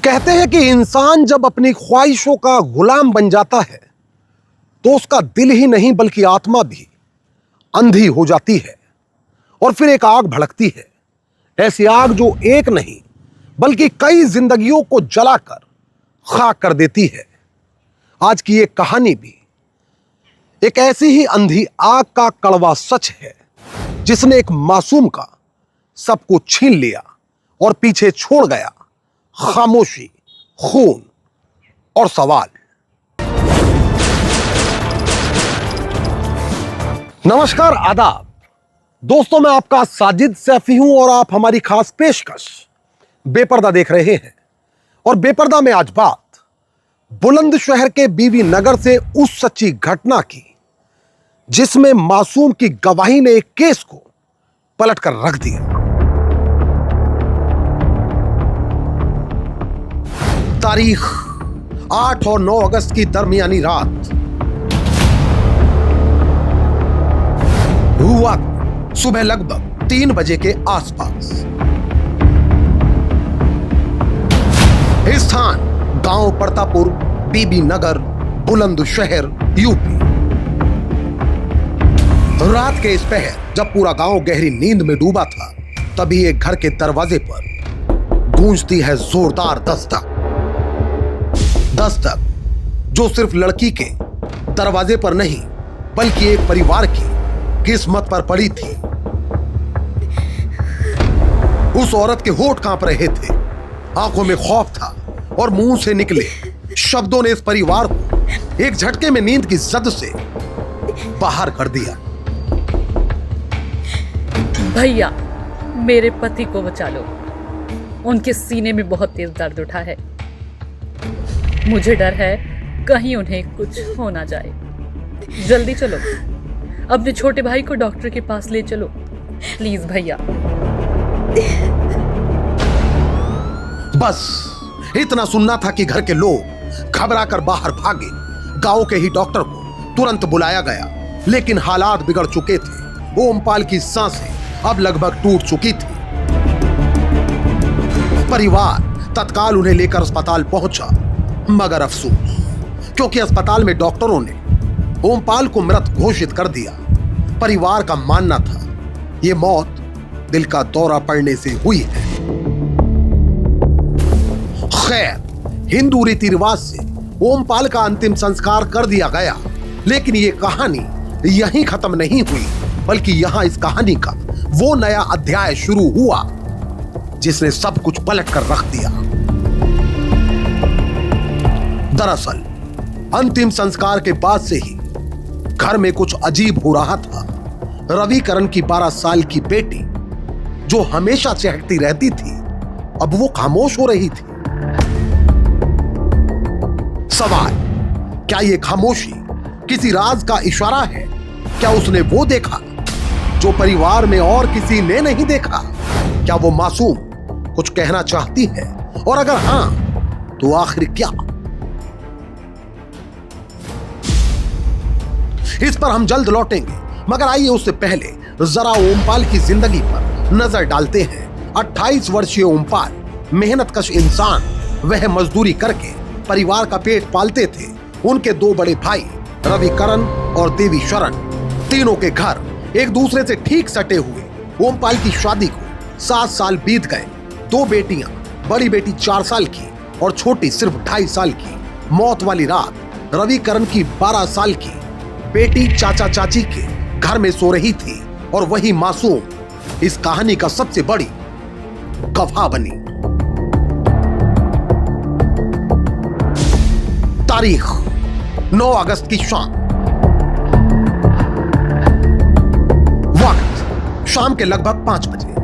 कहते हैं कि इंसान जब अपनी ख्वाहिशों का गुलाम बन जाता है तो उसका दिल ही नहीं बल्कि आत्मा भी अंधी हो जाती है और फिर एक आग भड़कती है। ऐसी आग जो एक नहीं बल्कि कई जिंदगियों को जलाकर खाक कर देती है। आज की ये कहानी भी एक ऐसी ही अंधी आग का कड़वा सच है जिसने एक मासूम का सब कुछ छीन लिया और पीछे छोड़ गया खामोशी, खून और सवाल। नमस्कार, आदाब दोस्तों, मैं आपका साजिद सैफी हूं और आप हमारी खास पेशकश बेपर्दा देख रहे हैं। और बेपर्दा में आज बात बुलंदशहर के बीबी नगर से उस सच्ची घटना की जिसमें मासूम की गवाही ने एक केस को पलटकर रख दिया। तारीख 8 और 9 अगस्त की दरमियानी रात। हुआ सुबह लगभग 3 बजे के आसपास। स्थान गांव परतापुर, बीबी नगर, बुलंदशहर, यूपी। रात के इस पहर जब पूरा गांव गहरी नींद में डूबा था तभी एक घर के दरवाजे पर गूंजती है जोरदार दस्तक जो सिर्फ लड़की के दरवाजे पर नहीं बल्कि एक परिवार की किस्मत पर पड़ी थी। उस औरत के होंठ कांप रहे थे, आंखों में खौफ था और मुंह से निकले शब्दों ने इस परिवार को एक झटके में नींद की जद से बाहर कर दिया। भैया, मेरे पति को बचा लो। उनके सीने में बहुत तेज दर्द उठा है। मुझे डर है कहीं उन्हें कुछ हो ना जाए। जल्दी चलो, अपने छोटे भाई को डॉक्टर के पास ले चलो प्लीज भैया। बस इतना सुनना था कि घर के लोग घबराकर बाहर भागे। गांव के ही डॉक्टर को तुरंत बुलाया गया, लेकिन हालात बिगड़ चुके थे। ओमपाल की सांसें अब लगभग टूट चुकी थी। परिवार तत्काल उन्हें लेकर अस्पताल पहुंचा, मगर अफसोस, क्योंकि अस्पताल में डॉक्टरों ने ओमपाल को मृत घोषित कर दिया। परिवार का मानना था यह मौत दिल का दौरा पड़ने से हुई है। खैर, हिंदू रीति रिवाज से ओमपाल का अंतिम संस्कार कर दिया गया, लेकिन यह कहानी यहीं खत्म नहीं हुई, बल्कि यहां इस कहानी का वो नया अध्याय शुरू हुआ जिसने सब कुछ पलट कर रख दिया। दरअसल अंतिम संस्कार के बाद से ही घर में कुछ अजीब हो रहा था। रविकरण की 12 साल की बेटी जो हमेशा चहकती रहती थी अब वो खामोश हो रही थी। सवाल, क्या ये खामोशी किसी राज का इशारा है? क्या उसने वो देखा जो परिवार में और किसी ने नहीं देखा? क्या वो मासूम कुछ कहना चाहती है, और अगर हां तो आखिर क्या? इस पर हम जल्द लौटेंगे, मगर आइए उससे पहले जरा ओमपाल की जिंदगी पर नजर डालते हैं। 28 वर्षीय ओमपाल मेहनतकश इंसान, वह मजदूरी करके परिवार का पेट पालते थे। उनके 2 बड़े भाई रविकरण और देवी शरण, तीनों के घर एक दूसरे से ठीक सटे हुए। ओमपाल की शादी को 7 साल बीत गए। 2 बेटियां, बड़ी बेटी 4 साल की और छोटी सिर्फ 2.5 साल की। मौत वाली रात रविकरण की 12 साल की बेटी चाचा चाची के घर में सो रही थी और वही मासूम इस कहानी का सबसे बड़ी गवाह बनी। तारीख 9 अगस्त की शाम। वक्त शाम के लगभग 5 बजे।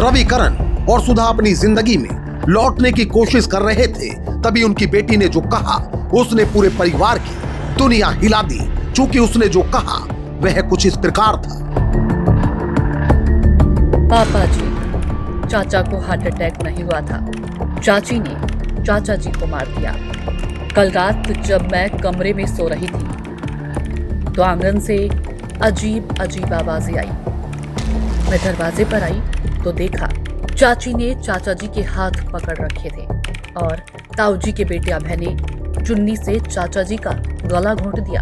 रविकरण और सुधा अपनी जिंदगी में लौटने की कोशिश कर रहे थे, तभी उनकी बेटी ने जो कहा उसने पूरे परिवार की दुनिया हिला दी। चूंकि उसने जो कहा वह कुछ इस प्रकार था। पापा जी, चाचा को हार्ट अटैक नहीं हुआ था। चाची ने चाचा जी को मार दिया। कल रात जब मैं कमरे में सो रही थी तो आंगन से अजीब अजीब आवाजें आई। मैं दरवाजे पर आई तो देखा चाची ने चाचा जी के हाथ पकड़ रखे थे और ताऊ जी के बेटे अभय ने चुन्नी से चाचा जी का गला घोंट दिया।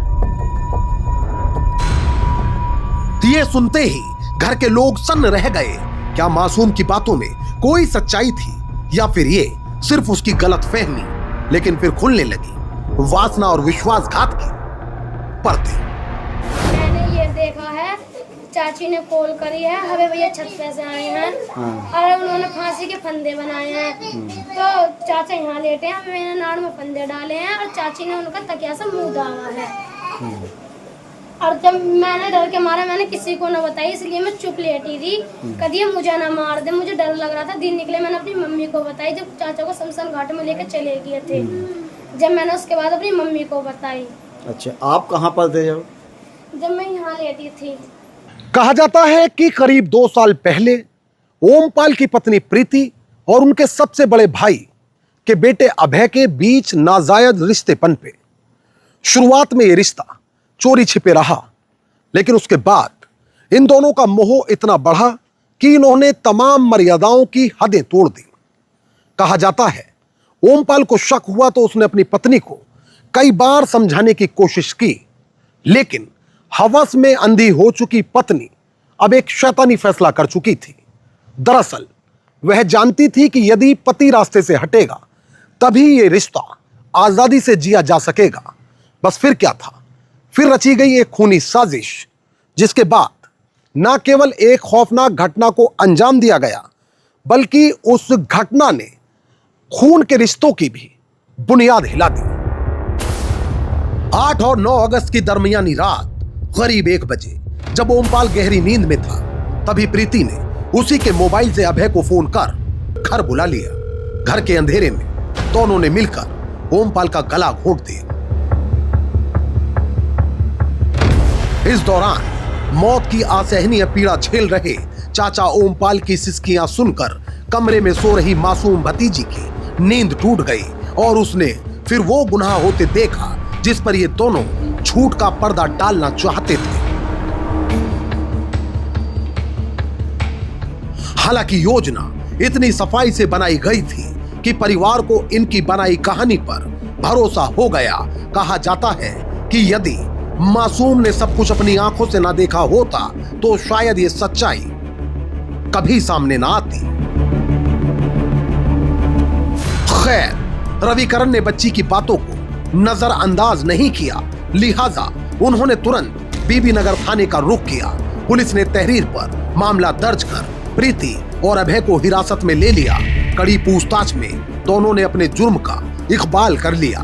ये सुनते ही घर के लोग सन्न रह गए। क्या मासूम की बातों में कोई सच्चाई थी या फिर ये सिर्फ उसकी गलतफहमी? लेकिन फिर खुलने लगी वासना और विश्वासघात की परतें। मैंने ये देखा है, चाची ने कॉल करी है, हमें भैया छत पे से आए हैं और उन्होंने फांसी के फंदे बनाए हैं। तो चाचा यहाँ लेटे हैं, मैंने नाड़ में फंदे डाले हैं और चाची ने उनका तकिया से मुंह दागा है। और जब मैंने डर के मारा, मैंने किसी को न बताई, इसलिए मैं चुप लेटी थी। कभी मुझे ना मार दे, मुझे डर लग रहा था। दिन निकले मैंने अपनी मम्मी को बताई, जब चाचा को शमशान घाट में लेकर चले गए थे। जब मैंने उसके बाद अपनी मम्मी को बताई। अच्छा, आप कहाँ पर थे जब मैं यहाँ लेटी थी? कहा जाता है कि करीब 2 साल पहले ओमपाल की पत्नी प्रीति और उनके सबसे बड़े भाई के बेटे अभय के बीच नाजायज रिश्ते पनपे। शुरुआत में यह रिश्ता चोरी छिपे रहा, लेकिन उसके बाद इन दोनों का मोह इतना बढ़ा कि इन्होंने तमाम मर्यादाओं की हदें तोड़ दी। कहा जाता है ओमपाल को शक हुआ तो उसने अपनी पत्नी को कई बार समझाने की कोशिश की, लेकिन हवस में अंधी हो चुकी पत्नी अब एक शैतानी फैसला कर चुकी थी। दरअसल वह जानती थी कि यदि पति रास्ते से हटेगा तभी यह रिश्ता आजादी से जिया जा सकेगा। बस फिर क्या था, फिर रची गई एक खूनी साजिश, जिसके बाद न केवल एक खौफनाक घटना को अंजाम दिया गया, बल्कि उस घटना ने खून के रिश्तों की भी बुनियाद हिला दी। 8 और 9 अगस्त की दरमियानी रात करीब 1 बजे, जब ओमपाल गहरी नींद में था, तभी प्रीति ने उसी के मोबाइल से अभय को फोन कर घर बुला लिया। घर के अंधेरे में दोनों ने मिलकर ओमपाल का गला घोंट दिया। इस दौरान मौत की असहनीय पीड़ा झेल रहे चाचा ओमपाल की सिसकियां सुनकर कमरे में सो रही मासूम भतीजी की नींद टूट गई और उसने फिर वो गुनाह होते देखा जिस पर ये दोनों झूठ का पर्दा डालना चाहते थे। हालांकि योजना इतनी सफाई से बनाई गई थी कि परिवार को इनकी बनाई कहानी पर भरोसा हो गया। कहा जाता है कि यदि मासूम ने सब कुछ अपनी आंखों से ना देखा होता तो शायद ये सच्चाई कभी सामने ना आती। खैर, रविकरण ने बच्ची की बातों को नजरअंदाज नहीं किया, लिहाजा उन्होंने तुरंत बीबीनगर थाने का रुख किया। पुलिस ने तहरीर पर मामला दर्ज कर प्रीति और अभय को हिरासत में ले लिया। कड़ी पूछताछ में दोनों ने अपने जुर्म का इकबाल कर लिया।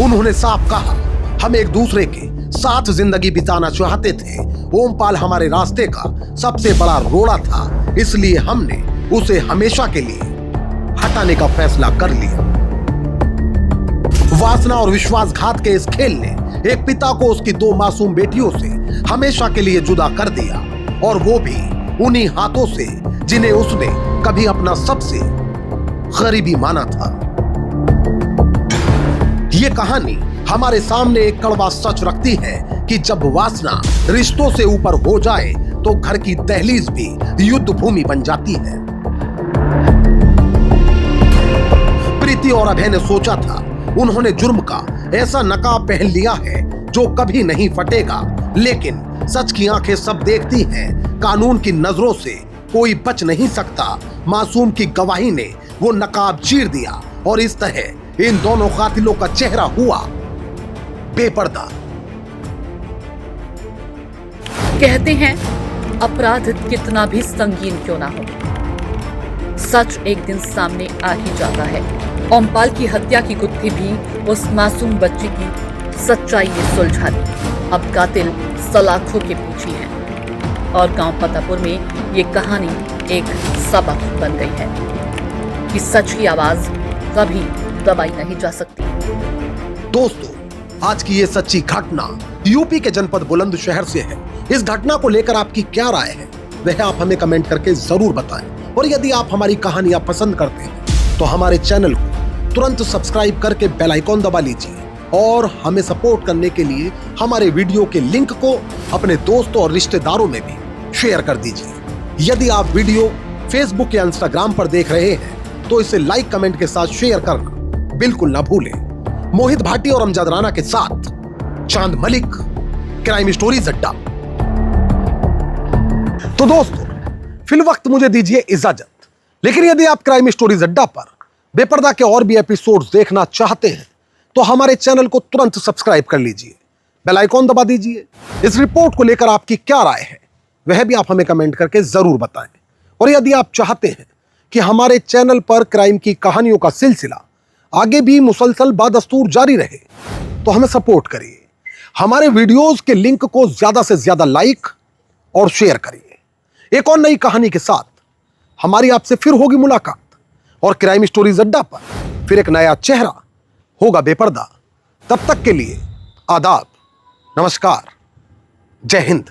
उन्होंने साफ कहा, हम एक दूसरे के साथ जिंदगी बिताना चाहते थे। ओमपाल हमारे रास्ते का सबसे बड़ा रोड़ा था, इसलिए हमने उसे हमेशा के लिए हटाने का फैसला कर लिया। वासना और विश्वासघात के इस खेल ने एक पिता को उसकी 2 मासूम बेटियों से हमेशा के लिए जुदा कर दिया, और वो भी उन्हीं हाथों से जिन्हें उसने कभी अपना सबसे करीबी माना था। ये कहानी हमारे सामने एक कड़वा सच रखती है कि जब वासना रिश्तों से ऊपर हो जाए तो घर की दहलीज भी युद्ध भूमि बन जाती है। प्रीति और अभय ने सोचा था, उन्होंने जुर्म का ऐसा नकाब पहन लिया है जो कभी नहीं फटेगा, लेकिन सच की आंखें सब देखती हैं। कानून की नजरों से कोई बच नहीं सकता। मासूम की गवाही ने वो नकाब चीर दिया और इस तरह इन दोनों कातिलों का चेहरा हुआ बेपर्दा। कहते हैं अपराध कितना भी संगीन क्यों ना हो, सच एक दिन सामने आ ही जाता है। ओमपाल की हत्या की गुत्थी भी उस मासूम बच्ची की सच्चाई ने सुलझा दी। अब कातिल सलाखों के पीछे है और गांव पतापुर में ये कहानी एक सबक बन गई है कि सच की आवाज कभी दबाई नहीं जा सकती। दोस्तों, आज की ये सच्ची घटना यूपी के जनपद बुलंदशहर से है। इस घटना को लेकर आपकी क्या राय है वह आप हमें कमेंट करके जरूर बताएं। और यदि आप हमारी कहानियां पसंद करते हैं तो हमारे चैनल को तुरंत सब्सक्राइब करके बेल आइकॉन दबा लीजिए और हमें सपोर्ट करने के लिए हमारे वीडियो के लिंक को अपने दोस्तों और रिश्तेदारों में भी शेयर कर दीजिए। यदि आप वीडियो फेसबुक या इंस्टाग्राम पर देख रहे हैं तो इसे लाइक कमेंट के साथ शेयर करना बिल्कुल ना भूलें। मोहित भाटी और अमजद राना के साथ चांद मलिक, क्राइम स्टोरीज अड्डा। तो दोस्तों, फिल वक्त मुझे दीजिए इजाजत, लेकिन यदि आप क्राइम स्टोरीज अड्डा पर बेपर्दा के और भी एपिसोड्स देखना चाहते हैं तो हमारे चैनल को तुरंत सब्सक्राइब कर लीजिए, बेल आइकॉन दबा दीजिए। इस रिपोर्ट को लेकर आपकी क्या राय है वह भी आप हमें कमेंट करके जरूर बताएं। और यदि आप चाहते हैं कि हमारे चैनल पर क्राइम की कहानियों का सिलसिला आगे भी मुसलसल बादस्तूर जारी रहे तो हमें सपोर्ट करिए। हमारे वीडियोस के लिंक को ज्यादा से ज्यादा लाइक और शेयर करिए। एक और नई कहानी के साथ हमारी आपसे फिर होगी मुलाकात और क्राइम स्टोरीज अड्डा पर फिर एक नया चेहरा होगा बेपर्दा। तब तक के लिए आदाब, नमस्कार, जय हिंद।